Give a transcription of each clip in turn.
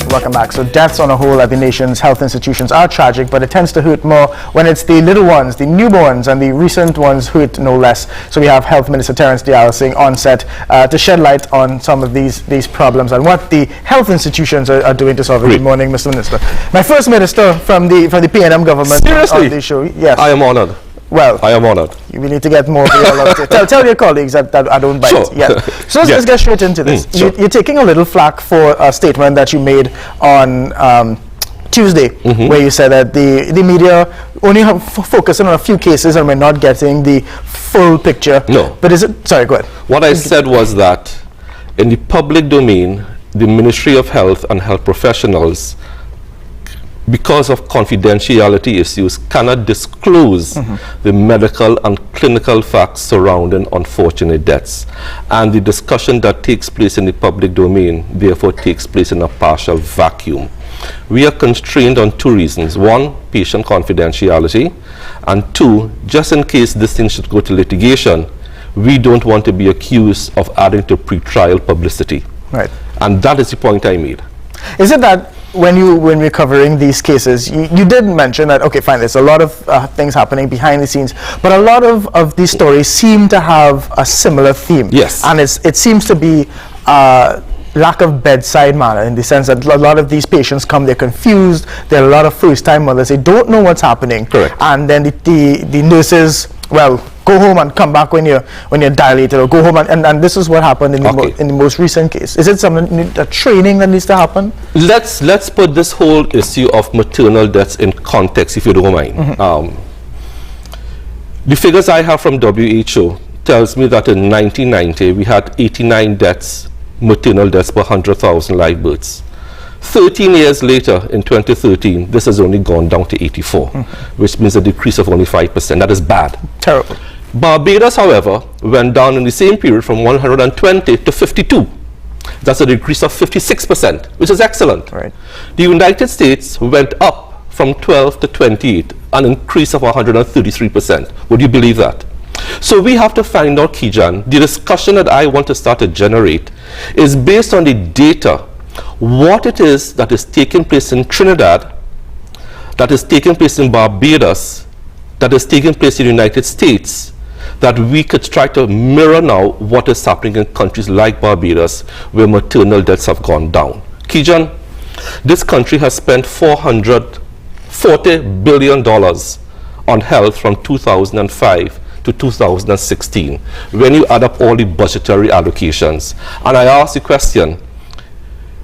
Welcome back. So deaths on a whole at the nation's health institutions are tragic, but it tends to hurt more when it's the little ones, the newborns, and the recent ones hurt no less. So we have Health Minister Terrence Deyalsingh on set to shed light on some of these problems and what the health institutions are doing to solve it. Good morning, Mr. Minister. My first minister from the PNM government. Seriously? On the show. Yes. I am honored. Well, I am honored. We need to get more of your tell your colleagues that I don't bite. Sure. Yeah. So let's get straight into this. Sure. You're taking a little flack for a statement that you made on Tuesday, where you said that the media only have focusing on a few cases and we're not getting the full picture. No. But is it? Sorry, go ahead. What I said was that in the public domain, the Ministry of Health and health professionals, because of confidentiality issues, cannot disclose the medical and clinical facts surrounding unfortunate deaths. And the discussion that takes place in the public domain, therefore, takes place in a partial vacuum. We are constrained on two reasons. One, patient confidentiality. And two, just in case this thing should go to litigation, we don't want to be accused of adding to pre-trial publicity. Right. And that is the point I made. Is it that when we're covering these cases, you did mention that, okay, fine, there's a lot of things happening behind the scenes, but a lot of these stories seem to have a similar theme. Yes. And it seems to be lack of bedside manner, in the sense that a lot of these patients come, they're confused, there are a lot of first-time mothers, they don't know what's happening. Correct. And then the nurses, well, go home and come back when you're dilated, or go home and this is what happened in the most recent case. Is it a training that needs to happen? Let's put this whole issue of maternal deaths in context, if you don't mind. The figures I have from WHO tells me that in 1990 we had 89 deaths, maternal deaths per 100,000 live births. 13 years later, in 2013, this has only gone down to 84, which means a decrease of only 5%. That is bad. Terrible. Barbados, however, went down in the same period from 120 to 52. That's a decrease of 56%, which is excellent. Right. The United States went up from 12 to 28, an increase of 133%. Would you believe that? So we have to find out, Kijan, the discussion that I want to start to generate is based on the data, what it is that is taking place in Trinidad, that is taking place in Barbados, that is taking place in the United States, that we could try to mirror now what is happening in countries like Barbados, where maternal deaths have gone down. Kijan, this country has spent $440 billion on health from 2005 to 2016, when you add up all the budgetary allocations. And I ask the question,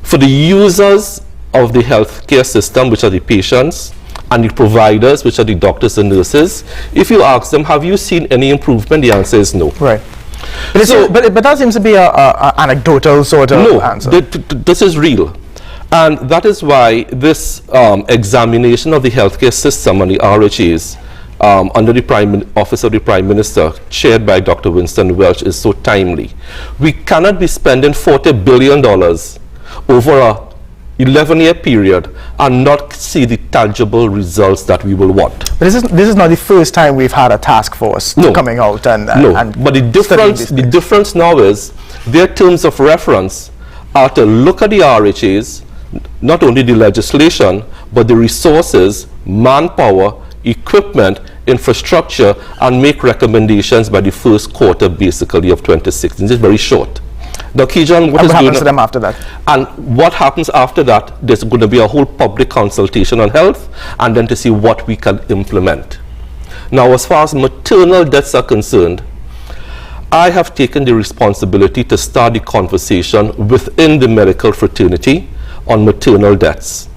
for the users of the healthcare system, which are the patients, and the providers, which are the doctors and nurses, if you ask them, have you seen any improvement? The answer is no. Right. But that seems to be an anecdotal sort of answer. No, this is real. And that is why this examination of the healthcare system and the RHAs under the Office of the Prime Minister, chaired by Dr. Winston Welch, is so timely. We cannot be spending $40 billion over a 11-year period and not see the tangible results that we will want. But this is not the first time we've had a task force coming out and but the difference now is their terms of reference are to look at the RHAs, not only the legislation, but the resources, manpower, equipment, infrastructure, and make recommendations by the first quarter, basically, of 2016. It's very short. Now, Kijan, what happens to them after that? And what happens after that, there's going to be a whole public consultation on health, and then to see what we can implement. Now, as far as maternal deaths are concerned, I have taken the responsibility to start the conversation within the medical fraternity on maternal deaths.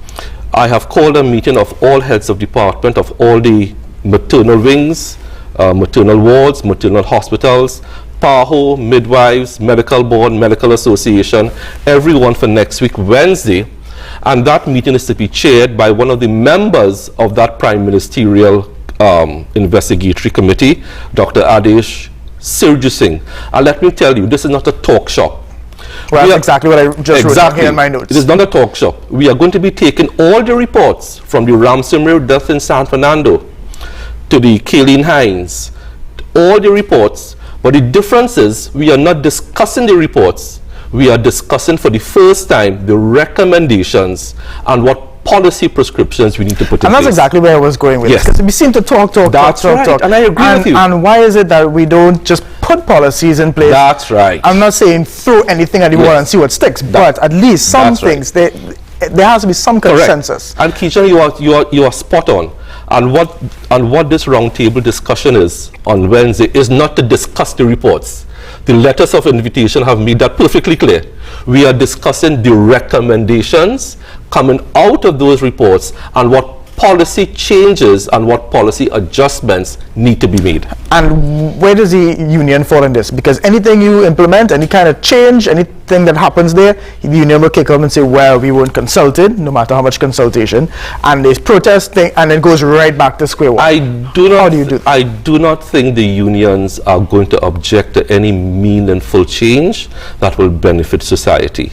I have called a meeting of all heads of department of all the maternal wings, maternal wards, maternal hospitals, PAHO, midwives, medical board, medical association, everyone for next week, Wednesday. And that meeting is to be chaired by one of the members of that prime ministerial investigatory committee, Dr. Adesh Singh. And let me tell you, this is not a talk shop. Well, that's exactly what I just wrote down here in my notes. It is not a talk shop. We are going to be taking all the reports from the Ramsey death in San Fernando to the Kayleen Hines, all the reports. But the difference is we are not discussing the reports. we are discussing for the first time the recommendations and what policy prescriptions we need to put in And that's place. exactly where I was going with Yes. this. Because we seem to talk, That's right, and I agree with you. And why is it that we don't just put policies in place? That's right. I'm not saying throw anything at the wall Yes. and see what sticks, but at least some That's right. things, there has to be some consensus. And Keishan, you are spot on. And what this roundtable discussion is on Wednesday is not to discuss the reports. The letters of invitation have made that perfectly clear. We are discussing the recommendations coming out of those reports and what policy changes and what policy adjustments need to be made. And where does the union fall in this? Because anything you implement, any kind of change, anything that happens there, the union will kick up and say, well, we weren't consulted, no matter how much consultation, and there's protest thing, and it goes right back to square one. How do you do that? I do not think the unions are going to object to any meaningful change that will benefit society.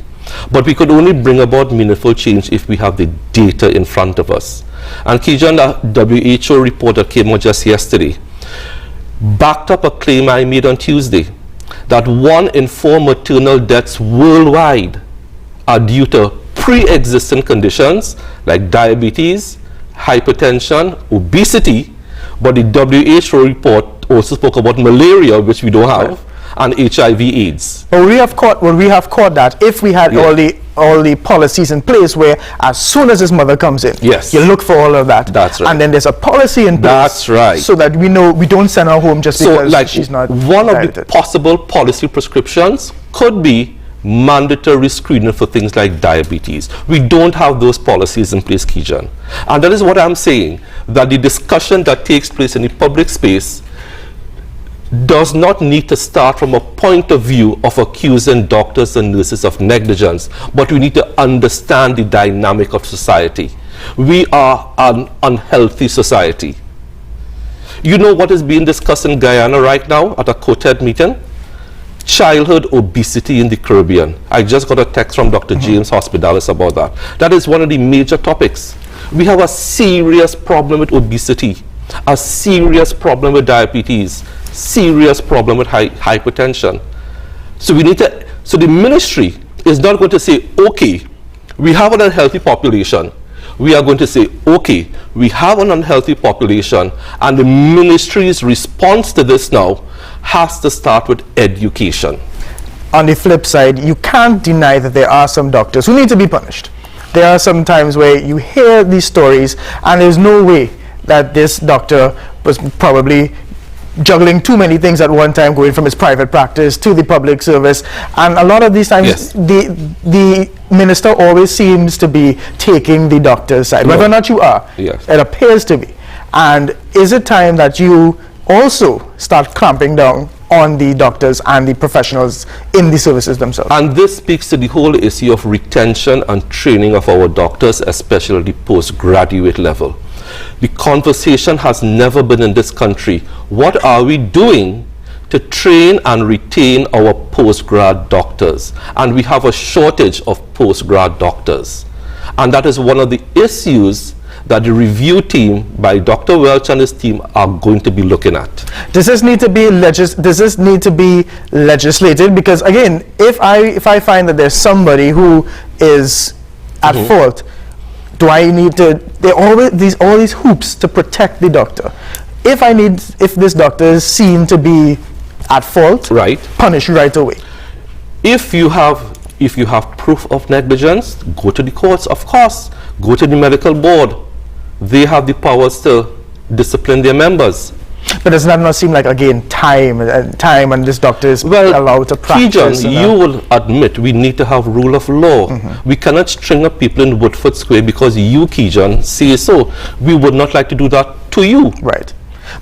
But we could only bring about meaningful change if we have the data in front of us. And Kijan, the WHO report that came out just yesterday backed up a claim I made on Tuesday that 1 in 4 maternal deaths worldwide are due to pre-existing conditions like diabetes, hypertension, obesity, but the WHO report also spoke about malaria, which we don't have, and HIV/AIDS. But we have caught that if we had all the policies in place where as soon as his mother comes in, yes, you look for all of that. That's right. And then there's a policy in place. That's right. So that we know we don't send her home just because she's not one dilated. of the possible policy prescriptions could be mandatory screening for things like diabetes. We don't have those policies in place, Kijan. And that is what I'm saying, that the discussion that takes place in the public space does not need to start from a point of view of accusing doctors and nurses of negligence, but we need to understand the dynamic of society. We are an unhealthy society. You know what is being discussed in Guyana right now at a Quartet meeting? Childhood obesity in the Caribbean. I just got a text from Dr. James Hospitalis about that. That is one of the major topics. We have a serious problem with obesity, a serious problem with diabetes, serious problem with hypertension. So so the ministry is not going to say, okay, we have an unhealthy population. We are going to say, okay, we have an unhealthy population, and the ministry's response to this now has to start with education. On the flip side, you can't deny that there are some doctors who need to be punished. There are some times where you hear these stories and there's no way that this doctor was probably juggling too many things at one time, going from his private practice to the public service, and a lot of these times the minister always seems to be taking the doctor's side, whether or not you are. It appears to be. And is it time that you also start clamping down on the doctors and the professionals in the services themselves? And this speaks to the whole issue of retention and training of our doctors, especially at the postgraduate level. The conversation has never been in this country, what are we doing to train and retain our postgrad doctors? And we have a shortage of postgrad doctors. And that is one of the issues that the review team by Dr. Welch and his team are going to be looking at. Does this need to be legislated? Because again, if I find that there's somebody who is at fault, do I need to, there are always all these hoops to protect the doctor. If this doctor is seen to be at fault, punish right away. If you have proof of negligence, go to the courts, of course. Go to the medical board. They have the powers to discipline their members. But does that not seem like, again, time and this doctor is allowed to practice? Kijan, you will admit we need to have rule of law. We cannot string up people in Woodford Square because you, Kijan, say so. We would not like to do that to you. Right.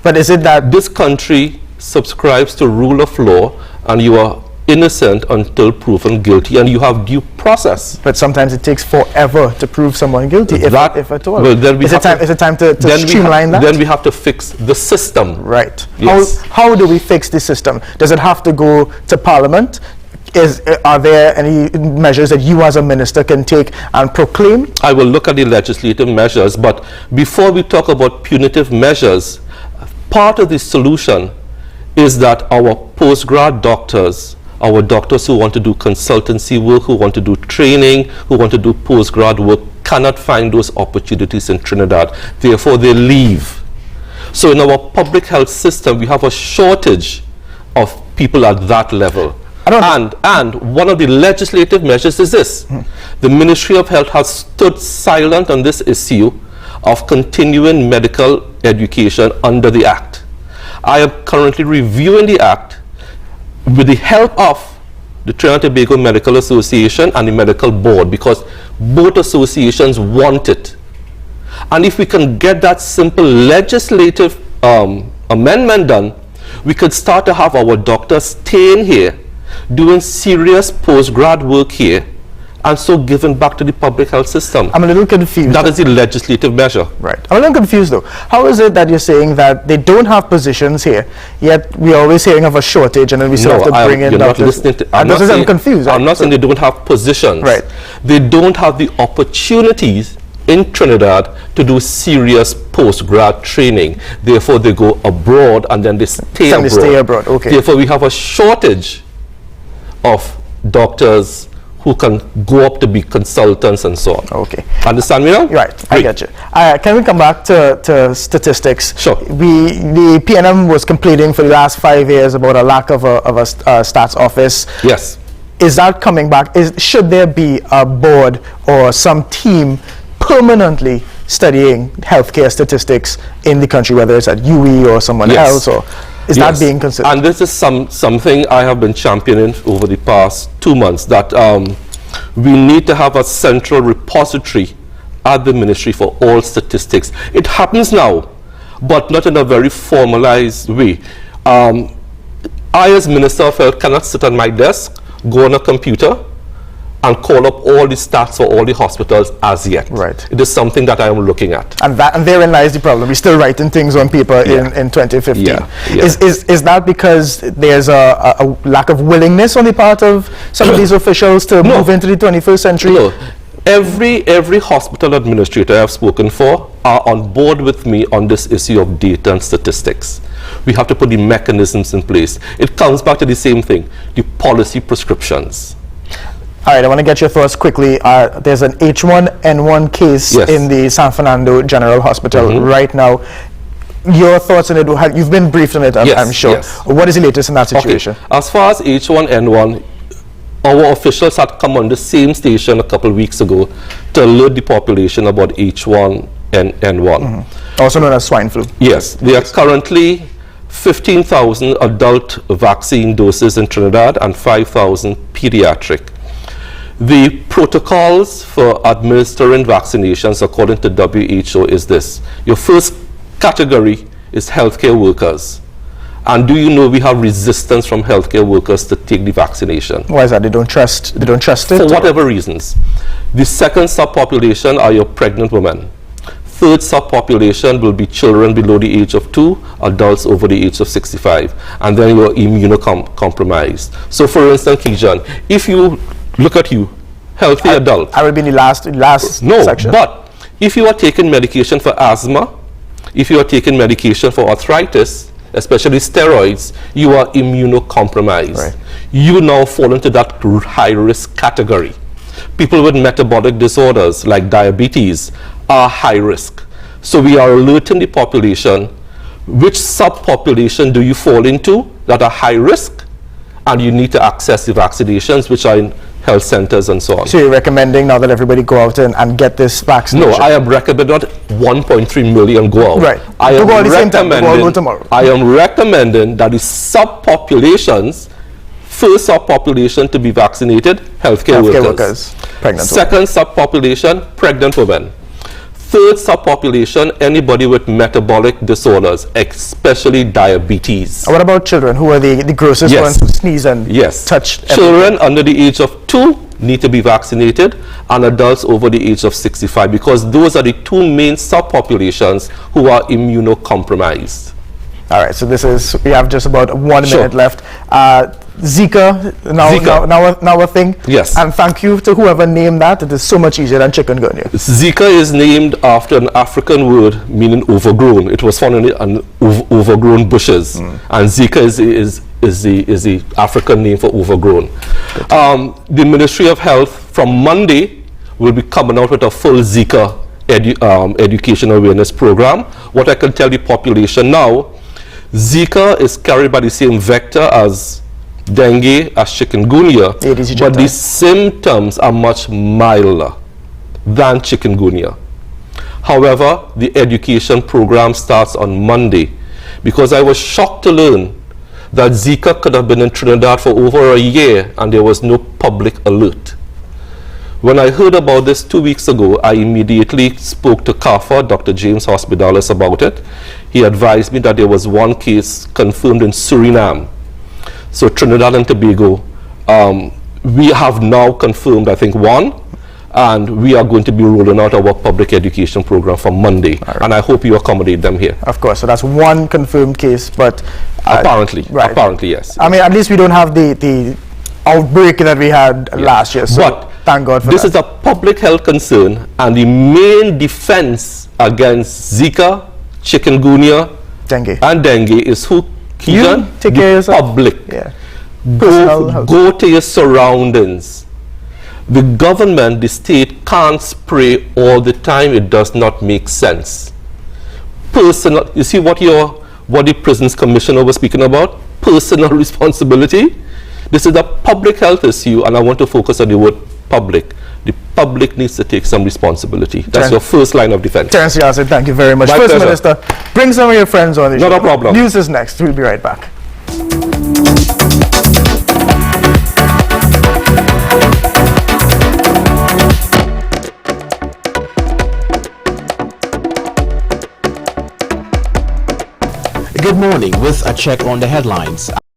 But is it that this country subscribes to rule of law and you are innocent until proven guilty and you have due process? But sometimes it takes forever to prove someone guilty, if at all. Well, then is it time to streamline that? Then we have to fix the system. Right. Yes. How do we fix the system? Does it have to go to Parliament? Are there any measures that you as a minister can take and proclaim? I will look at the legislative measures, but before we talk about punitive measures, part of the solution is that our postgrad doctors, our doctors who want to do consultancy work, who want to do training, who want to do postgrad work, cannot find those opportunities in Trinidad. Therefore, they leave. So in our public health system, we have a shortage of people at that level. And one of the legislative measures is this. The Ministry of Health has stood silent on this issue of continuing medical education under the Act. I am currently reviewing the Act with the help of the Trinidad and Tobago Medical Association and the Medical Board, because both associations want it. And if we can get that simple legislative amendment done, we could start to have our doctors staying here, doing serious postgrad work here, and so giving back to the public health system. I'm a little confused. That is the legislative measure. Right. I'm a little confused though. How is it that you're saying that they don't have positions here, yet we're always hearing of a shortage, and then we still have to bring in doctors? I'm confused. I'm not saying they don't have positions. Right. They don't have the opportunities in Trinidad to do serious postgrad training. Therefore, they go abroad and then they stay abroad. They stay abroad. Okay. Therefore, we have a shortage of doctors who can go up to be consultants and so on. Okay. Understand me now? Right. Great. I get you. Can we come back to statistics? Sure. The PNM was complaining for the last 5 years about a lack of a stats office. Yes. Is that coming back? Should there be a board or some team permanently studying healthcare statistics in the country, whether it's at UE or someone else, or is that being considered? And this is something I have been championing over the past 2 months, that we need to have a central repository at the ministry for all statistics. It happens now, but not in a very formalized way. I, as Minister of Health, cannot sit at my desk, go on a computer, and call up all the stats for all the hospitals as yet. Right. It is something that I am looking at. And therein lies the problem. We're still writing things on paper in 2015. Yeah. Is that because there's a lack of willingness on the part of some of these officials to move into the 21st century? No. Every hospital administrator I have spoken for are on board with me on this issue of data and statistics. We have to put the mechanisms in place. It comes back to the same thing, the policy prescriptions. All right, I want to get your thoughts quickly. There's an H1N1 case in the San Fernando General Hospital right now. Your thoughts on it? You've been briefed on it, I'm sure. Yes. What is the latest in that situation? Okay. As far as H1N1, our officials had come on the same station a couple of weeks ago to alert the population about H1N1. Also known as swine flu. Yes, there are currently 15,000 adult vaccine doses in Trinidad and 5,000 pediatric. The protocols for administering vaccinations according to WHO is this. Your first category is healthcare workers. And do you know we have resistance from healthcare workers to take the vaccination? Why is that? They don't trust it? For whatever reasons. The second subpopulation are your pregnant women. Third subpopulation will be children below the age of 2, adults over the age of 65, and then you're immunocompromised. So for instance, Kijan, if you look at you, healthy adult. I will be in the last section. But if you are taking medication for asthma, if you are taking medication for arthritis, especially steroids, you are immunocompromised. Right. You now fall into that high-risk category. People with metabolic disorders like diabetes are high risk. So we are alerting the population, which subpopulation do you fall into that are high risk, and you need to access the vaccinations which are in health centers and so on. So you're recommending now that everybody go out and get this vaccination? No, I am recommending not 1.3 million go out. Right. I am recommending that the subpopulations, first subpopulation to be vaccinated, healthcare workers. Pregnant Second subpopulation, pregnant women. Third subpopulation, anybody with metabolic disorders, especially diabetes. What about children, who are the grossest ones who sneeze and touch everything? Children under the age of 2 need to be vaccinated, and adults over the age of 65, because those are the two main subpopulations who are immunocompromised. All right, so we have just about 1 minute left. Zika, now a thing. Yes. And thank you to whoever named that. It is so much easier than chikungunya. Zika is named after an African word meaning overgrown. It was found in overgrown bushes. And Zika the African name for overgrown. The Ministry of Health from Monday will be coming out with a full Zika education awareness program. What I can tell the population now, Zika is carried by the same vector as dengue, as chikungunya, but the symptoms are much milder than chikungunya. However, the education program starts on Monday, because I was shocked to learn that Zika could have been in Trinidad for over a year and there was no public alert. When I heard about this 2 weeks ago, I immediately spoke to CAFA, Dr. James Hospitalis, about it. He advised me that there was one case confirmed in Suriname. So Trinidad and Tobago, we have now confirmed, I think, one, and we are going to be rolling out our public education program for Monday, and I hope you accommodate them here. Of course, so that's one confirmed case, but apparently, right. Apparently, yes. I mean, at least we don't have the outbreak that we had last year, so but thank God for this that. is a public health concern, and the main defense against Zika, chikungunya, and dengue is who? You take care of yourself. Public. Yeah. Go to your surroundings. The government, the state, can't spray all the time. It does not make sense. Personal, you see what the Prisons Commissioner was speaking about? Personal responsibility. This is a public health issue, and I want to focus on the word public. The public needs to take some responsibility. That's your first line of defense. Terrence Deyalsingh, thank you very much. My First pleasure. Minister, bring some of your friends on the show. Not a problem. News is next. We'll be right back. Good morning with a check on the headlines.